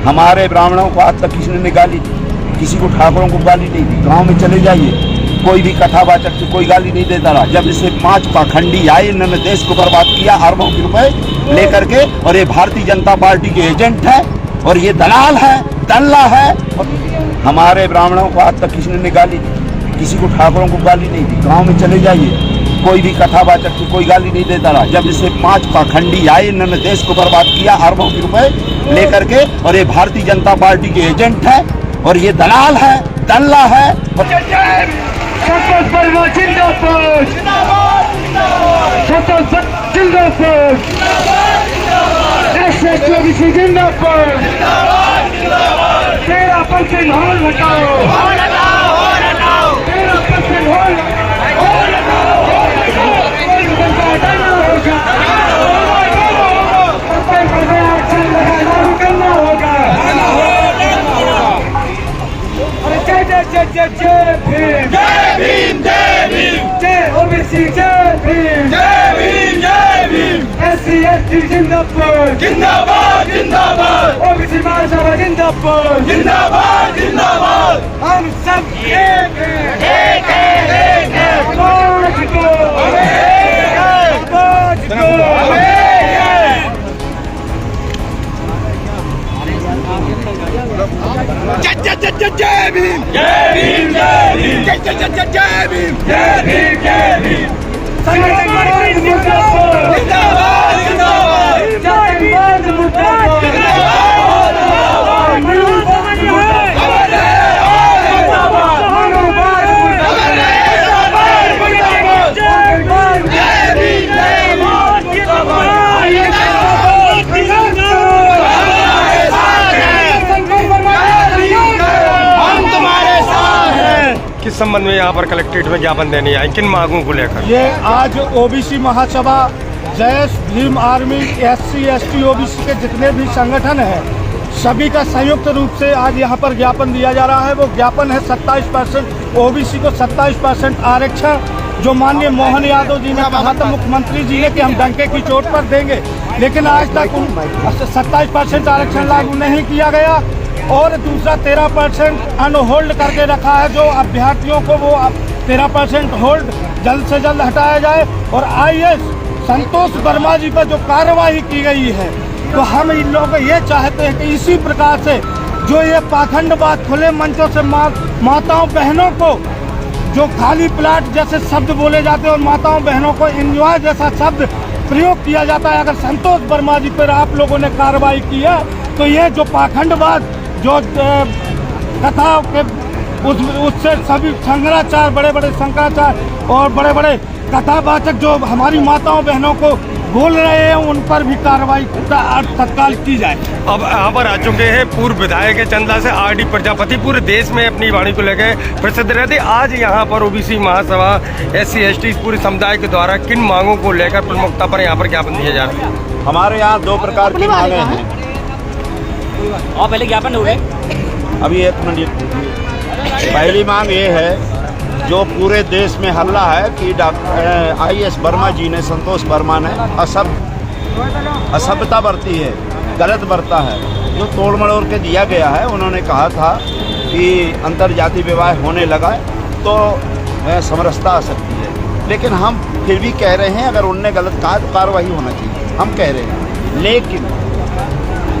हमारे ब्राह्मणों को आज तक किसी ने गाली दी, किसी को ठाकुरों को गाली नहीं दी। गांव में चले जाइए, कोई भी कथावाचक को कोई गाली नहीं देता रहा। जब से 5 पाखंडी आए, इन्होंने देश को बर्बाद किया अरबों के रुपए लेकर के, और ये भारतीय जनता पार्टी के एजेंट है और ये दलाल है, दल्ला है। हमारे ब्राह्मणों को आज तक किसी ने गाली दी, किसी को ठाकुरों को गाली नहीं दी। गांव में चले जाइए, कोई भी कथावाचक को कोई गाली नहीं देता रहा। जब से 5 पाखंडी आए, इन्होंने देश को बर्बाद किया अरबों के रुपए लेकर के, और ये भारतीय जनता पार्टी के एजेंट है और ये दलाल है, दल्ला है। संतोष वर्मा जिंदाबाद, संतोष जिंदाबाद, SSOBC जिंदाबाद, 13% होल हटाओ, 13% होल करना होगा। जय भीम, जय भीम, जय भीम, जय OBC, जय भीम, जय भीम, जय भीम, SC/ST जिंदाबाद, जिंदाबाद, जिंदाबाद, OBC महासभा जिंदाबाद, जिंदाबाद, जिंदाबाद। हम सब एक हैं, एक हैं, एक हैं। आज को, आज को, जय भीम, जय भीम, जय भीम, जय भीम, जय भीम, जय भीम। जिंदाबाद, जिंदाबाद, जिंदाबाद, किस संबंध में यहाँ पर कलेक्ट्रेट में ज्ञापन देने आए, किन मांगों को लेकर? ये आज OBC महासभा, जय भीम आर्मी, SC/ST OBC के जितने भी संगठन हैं, सभी का संयुक्त रूप से आज यहाँ पर ज्ञापन दिया जा रहा है। वो ज्ञापन है 27% OBC को 27% आरक्षण, जो माननीय मोहन यादव जी ने कहा था, मुख्यमंत्री जी ने, कि हम डंके की चोट पर देंगे, लेकिन आज तक 27% आरक्षण लागू नहीं किया गया। और दूसरा 13% अनहोल्ड करके रखा है, जो अभ्यर्थियों को वो 13% होल्ड जल्द से जल्द हटाया जाए। और IAS संतोष वर्मा जी पर जो कार्रवाई की गई है, तो हम इन लोग ये चाहते हैं कि इसी प्रकार से जो ये पाखंडवाद खुले मंचों से माताओं बहनों को जो खाली प्लाट जैसे शब्द बोले जाते हैं और माताओं बहनों को एंजॉय जैसा शब्द प्रयोग किया जाता है, अगर संतोष वर्मा जी पर आप लोगों ने कार्रवाई किया तो ये जो पाखंडवाद, जो कथाओं के उससे सभी शंकराचार्य, बड़े बड़े शंकराचार्य और बड़े बड़े कथावाचक जो हमारी माताओं बहनों को बोल रहे हैं, उन पर भी कार्रवाई तत्काल की जाए। अब यहाँ पर आ चुके हैं पूर्व विधायक चंदा से RD प्रजापति, पूरे देश में अपनी वाणी को लेकर प्रसिद्ध रहते। आज यहाँ पर OBC महासभा, SC/ST पूरे समुदाय के द्वारा किन मांगों को लेकर प्रमुखता पर यहाँ पर ज्ञापन दिया जा रहा है? हमारे यहाँ 2 प्रकार की मांगे हैं। और पहले ज्ञापन हो गए, अभी 1 मिनट। पहली मांग ये है, जो पूरे देश में हल्ला है कि IAS वर्मा जी ने, संतोष वर्मा ने असभ्यता बरती है, गलत बरता है, जो तोड़ मड़ोड़ के दिया गया है। उन्होंने कहा था कि अंतर्जातीय विवाह होने लगा तो समरसता आ सकती है, लेकिन हम फिर भी कह रहे हैं, अगर उनने गलत कहा तो कार्रवाई होना चाहिए, हम कह रहे हैं। लेकिन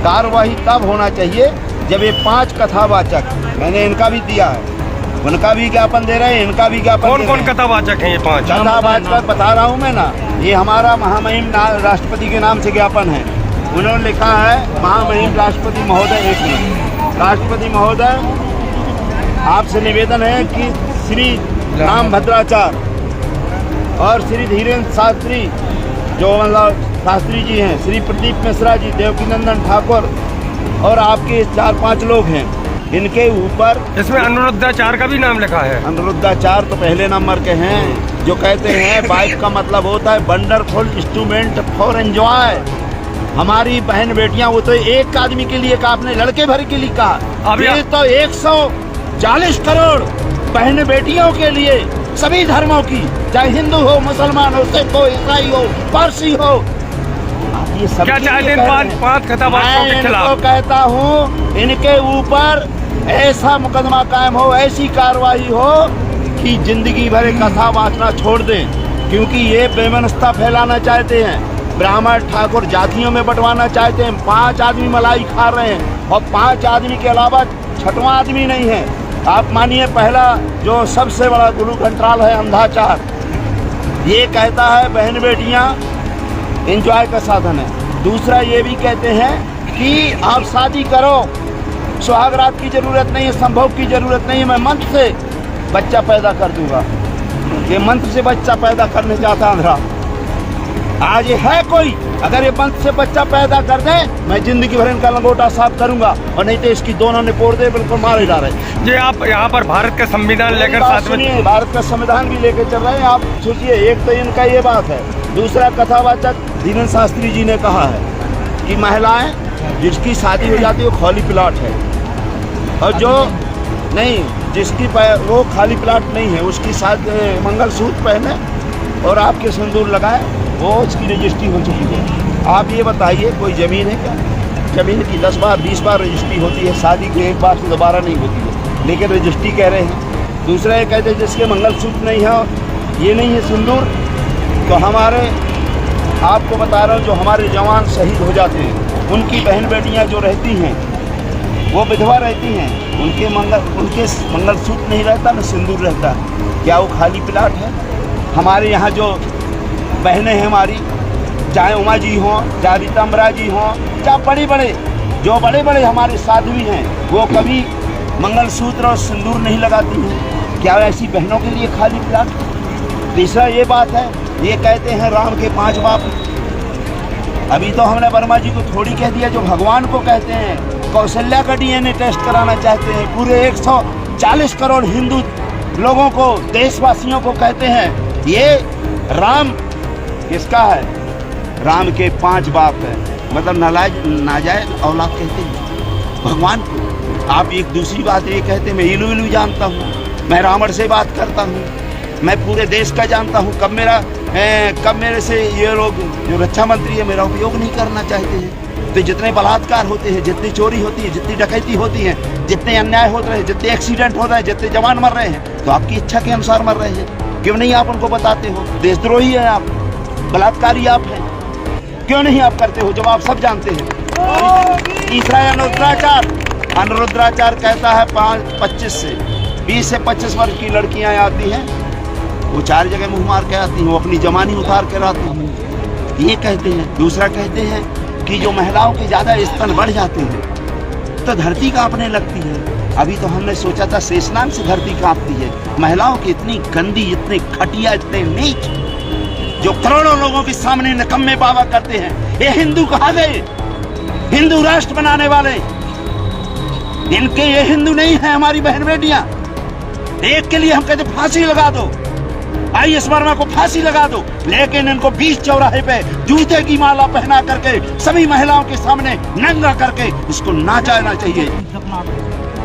कार्रवाई तब होना चाहिए जब ये 5 कथावाचक, मैंने इनका भी दिया है, उनका भी ज्ञापन दे रहे हैं, इनका भी ज्ञापन। कौन कौन कथावाचक हैं ये 5? कथावाचक बता रहा हूँ मैं ना, ये हमारा महामहिम राष्ट्रपति के नाम से ज्ञापन है। उन्होंने लिखा है, महामहिम राष्ट्रपति महोदय, एक मिनट, राष्ट्रपति महोदय, आपसे निवेदन है कि श्री राम भद्राचार्य और श्री धीरेन्द्र शास्त्री, जो मतलब शास्त्री जी हैं, श्री प्रदीप मिश्रा जी, देवकीनंदन ठाकुर और आपके 4-5 लोग हैं, इनके ऊपर। इसमें अनुरुद्धाचार्य का भी नाम लिखा है। अनुरुद्धाचार्य तो पहले नंबर के हैं, जो कहते हैं वाइफ का मतलब होता है वंडरफुल इंस्ट्रूमेंट फॉर एंजॉय। हमारी बहन बेटियां, वो तो एक आदमी के लिए कहा, आपने लड़के भर के लिए कहा, अब ये तो 140 करोड़ बहन बेटियों के लिए, सभी धर्मों की, चाहे हिंदू हो, मुसलमान हो, सिख हो, ईसाई हो, पारसी हो, ये सब क्या चाहते हैं पांच खताबाजों के मैं खिलाफ? इनको कहता हूँ इनके ऊपर ऐसा मुकदमा कायम हो, ऐसी कार्रवाई हो कि जिंदगी भर कथा वाचना छोड़ दें, क्योंकि ये बेमनस्ता फैलाना चाहते हैं, ब्राह्मण ठाकुर जातियों में बंटवाना चाहते हैं। 5 आदमी मलाई खा रहे हैं और 5 आदमी के अलावा 6वां आदमी नहीं है। आप मानिए, पहला जो सबसे बड़ा गुरु घंटाल है अंधाचार, ये कहता है बहन बेटियां एंजॉय का साधन है। दूसरा ये भी कहते हैं कि आप शादी करो, सुहागरात की जरूरत नहीं है, संभोग की जरूरत नहीं है, मैं मंत्र से बच्चा पैदा कर दूंगा। ये मंत्र से बच्चा पैदा करने जाता अंधरा। आज ये है कोई, अगर ये मंत्र से बच्चा पैदा कर दे, मैं जिंदगी भर इनका लंगोटा साफ करूंगा, और नहीं तो इसकी दोनों ने पोड़ दे, बिल्कुल मारे जा रहे। ये आप यहाँ पर भारत का संविधान लेकर साथ में सुनिए, भारत का संविधान भी लेकर चल रहे हैं। आप सोचिए, एक तो इनका ये बात है, दूसरा कथावाचक धीरेन्द्र शास्त्री जी ने कहा है कि महिलाएं जिसकी शादी हो जाती है वो खाली प्लाट है, और जो नहीं, जिसकी वो खाली प्लाट नहीं है, उसकी शादी मंगलसूत्र पहने और आपके सिंदूर लगाए, वो उसकी रजिस्ट्री हो चुकी है। आप ये बताइए, कोई ज़मीन है क्या? ज़मीन की 10 बार 20 बार रजिस्ट्री होती है, शादी की एक बार से दोबारा नहीं होती है, लेकिन रजिस्ट्री कह रहे हैं। दूसरा ये कहते हैं जिसके मंगलसूत्र नहीं है, ये नहीं है सिंदूर, तो हमारे, आपको बता रहा हूँ, जो हमारे जवान शहीद हो जाते हैं, उनकी बहन बेटियाँ जो रहती हैं, वो विधवा रहती हैं, उनके मंगलसूत्र नहीं रहता, न सिंदूर रहता। क्या वो खाली प्लाट है? हमारे यहाँ जो बहनें हैं हमारी, चाहे उमा जी हों, चाहे रीतम्बरा जी हों, चाहे बड़े बड़े हमारे साध्वी हैं, वो कभी मंगलसूत्र और सिंदूर नहीं लगाती हैं। क्या ऐसी बहनों के लिए खाली प्लाट? तीसरा ये बात है, ये कहते हैं राम के 5 बाप। अभी तो हमने वर्मा जी को थोड़ी कह दिया, जो भगवान को कहते हैं। कौशल्या का DNA टेस्ट कराना चाहते हैं, पूरे 140 करोड़ हिंदू लोगों को, देशवासियों को कहते हैं ये राम किसका है? राम के 5 बाप है, मतलब नाजायज औलाद कहते हैं भगवान को। आप एक दूसरी बात ये कहते हैं मैं इलू जानता हूँ, मैं रावण से बात करता हूँ, मैं पूरे देश का जानता हूँ, कब मेरे से ये लोग जो रक्षा मंत्री है मेरा उपयोग नहीं करना चाहते हैं। तो जितने बलात्कार होते हैं, जितनी चोरी होती है, जितनी डकैती होती है, जितने अन्याय होते हैं, जितने एक्सीडेंट हो रहे हैं, जितने जवान मर रहे हैं, तो आपकी इच्छा के अनुसार मर रहे हैं। क्यों नहीं आप उनको बताते हो? देशद्रोही है आप, बलात्कारी आप हैं, क्यों नहीं आप करते हो जब आप सब जानते हैं? तीसरा अनुरुद्राचार कहता है 20 से 25 वर्ष की लड़कियां आती हैं, वो 4 जगह मुंह मार के आती हैं, वो अपनी जवानी उतार कर आती हैं, ये कहते हैं। दूसरा कहते हैं कि जो महिलाओं के ज़्यादा स्तन बढ़ जाते हैं तो धरती कांपने लगती है। अभी तो हमने सोचा था शेषनाग से धरती कांपती है। महिलाओं की इतनी गंदी, इतने घटिया, इतने नीच, जो करोड़ों लोगों के सामने निकम्मे बाबा करते हैं। ये हिंदू कहाँ गए? हिंदू राष्ट्र बनाने वाले, इनके ये हिंदू नहीं है हमारी बहन बेटियां। एक के लिए हम कहते फांसी लगा दो, IS वर्मा को फांसी लगा दो, लेकिन इनको 20 चौराहे पे जूते की माला पहना करके सभी महिलाओं के सामने नंगा करके इसको नाचाना चाहिए।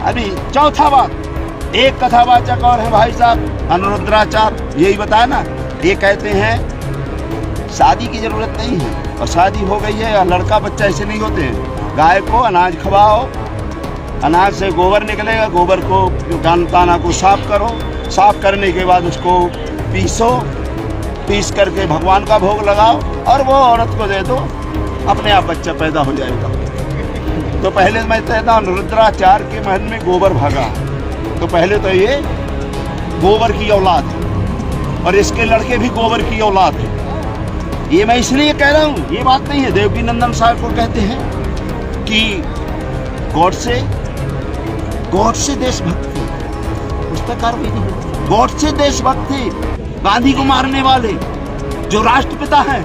अभी चौथा बात, एक कथावाचक और है भाई साहब अनुरुद्राचार, यही बताया ना, ये कहते हैं शादी की जरूरत नहीं है, और शादी हो गई है, लड़का बच्चा ऐसे नहीं होते हैं। गाय को अनाज खवाओ, अनाज से गोबर निकलेगा, गोबर को दाना को साफ करो, साफ करने के बाद उसको पीस करके भगवान का भोग लगाओ, और वो औरत को दे दो, अपने आप बच्चा पैदा हो जाएगा। तो पहले मैं कहता हूँ रुद्राचार के महल में गोबर भागा, तो पहले तो ये गोबर की औलाद है, और इसके लड़के भी गोबर की औलाद है। ये मैं इसलिए कह रहा हूँ, ये बात नहीं है। देवकी नंदन साहब को कहते हैं कि गॉड से देशभक्त थे, पुस्तकार भी नहीं, गॉड से देशभक्त थे। गांधी को मारने वाले जो राष्ट्रपिता हैं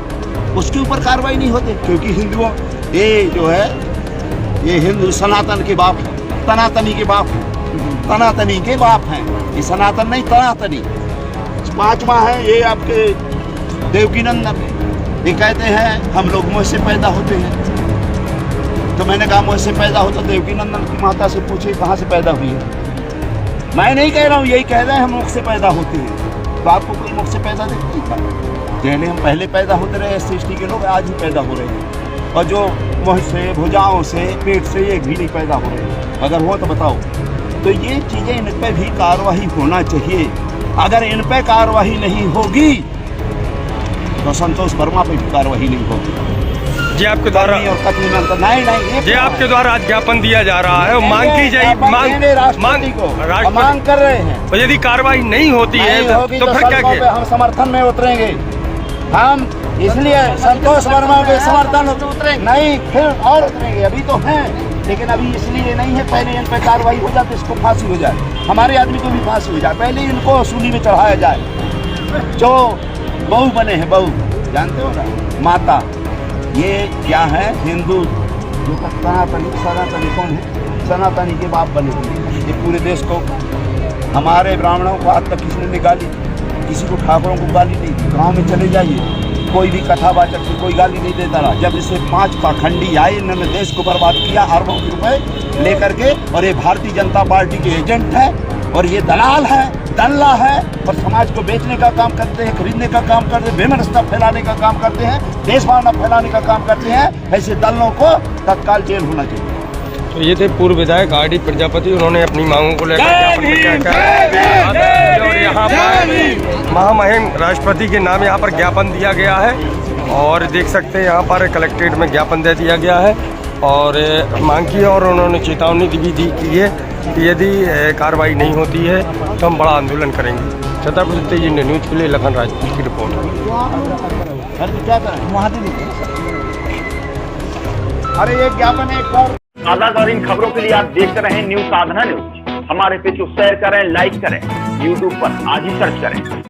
उसके ऊपर कार्रवाई नहीं होते, क्योंकि हिंदुओं, ये जो है ये हिंदू सनातन के बाप हैं, तनातनी के बाप हैं, तनातनी के बाप हैं, ये सनातन नहीं तनातनी। 5वां है ये आपके देवकी नंदन, ये कहते हैं हम लोग मुझ से पैदा होते हैं। तो मैंने कहा मुझ से पैदा हो तो देवकी नंदन की माता से पूछे कहाँ से पैदा हुई है। मैं नहीं कह रहा हूँ, यही कह रहे हैं हम मुख से पैदा होते हैं। तो आपको कोई मुख से पैदा नहीं था? पहले हम पैदा होते रहे, SC ST के लोग आज ही पैदा हो रहे हैं। और जो मुँह से, भुजाओं से, पेट से एक भी नहीं पैदा हो रहे, अगर हो तो बताओ। तो ये चीज़ें इन पर भी कार्रवाई होना चाहिए। अगर इन पर कार्रवाई नहीं होगी तो संतोष वर्मा पे भी कार्रवाई नहीं होगी। जी आपके द्वारा और कतई में अंतर नहीं जी आपके द्वारा आज ज्ञापन दिया जा रहा है और मांग की जाए, मांग कर रहे हैं। और यदि कार्रवाई नहीं होती है तो फिर क्या किया? हम समर्थन में उतरेंगे। हम इसलिए संतोष वर्मा के समर्थन उतरेंगे नहीं, फिर और उतरेंगे। अभी तो हैं, लेकिन अभी इसलिए नहीं है, पहले इन पर कार्रवाई हो जाए तो इसको फांसी हो जाए, हमारे आदमी को भी फांसी हो जाए, पहले इनको सूली में चढ़ाया जाए। जो बहू बने हैं, बहू जानते हो ना, माता, ये क्या है? हिंदू जो सनातनी कौन है? सनातनी के बाप बने हुए। ये पूरे देश को, हमारे ब्राह्मणों को आज तक किसी ने निकाली, किसी को ठाकुरों को गाली नहीं दी। गाँव में चले जाइए, कोई भी कथावाचक की कोई गाली नहीं देता रहा। जब इसे 5 पाखंडी आए, इन्होंने देश को बर्बाद किया अरबों रुपए लेकर के, और ये भारतीय जनता पार्टी के एजेंट है और ये दलाल है, दल्ला है, और समाज को बेचने का काम करते हैं, खरीदने का काम करते हैं, बेमनस्ता फैलाने का काम करते हैं, देश भावना फैलाने का काम करते हैं। ऐसे दलों को तत्काल जेल होना चाहिए। तो ये थे पूर्व विधायक आरडी प्रजापति, उन्होंने अपनी मांगों को लेकर और यहाँ पर महामहिम राष्ट्रपति के नाम यहाँ पर ज्ञापन दिया गया है और देख सकते हैं यहाँ पर कलेक्ट्रेट में ज्ञापन दे दिया गया है और मांग की है और उन्होंने चेतावनी भी दी की है कि यदि कार्रवाई नहीं होती है तो हम बड़ा आंदोलन करेंगे। छतरपुर तेज इंडिया न्यूज़ के लिए लखन राजपूत की रिपोर्ट। अरे ये ज्ञापन है एक और ताज़ा इन खबरों के लिए आप देखते रहें न्यूज़ साधना न्यूज़। हमारे पेज को शेयर करें, लाइक करें, यूट्यूब पर आज ही सर्च करें।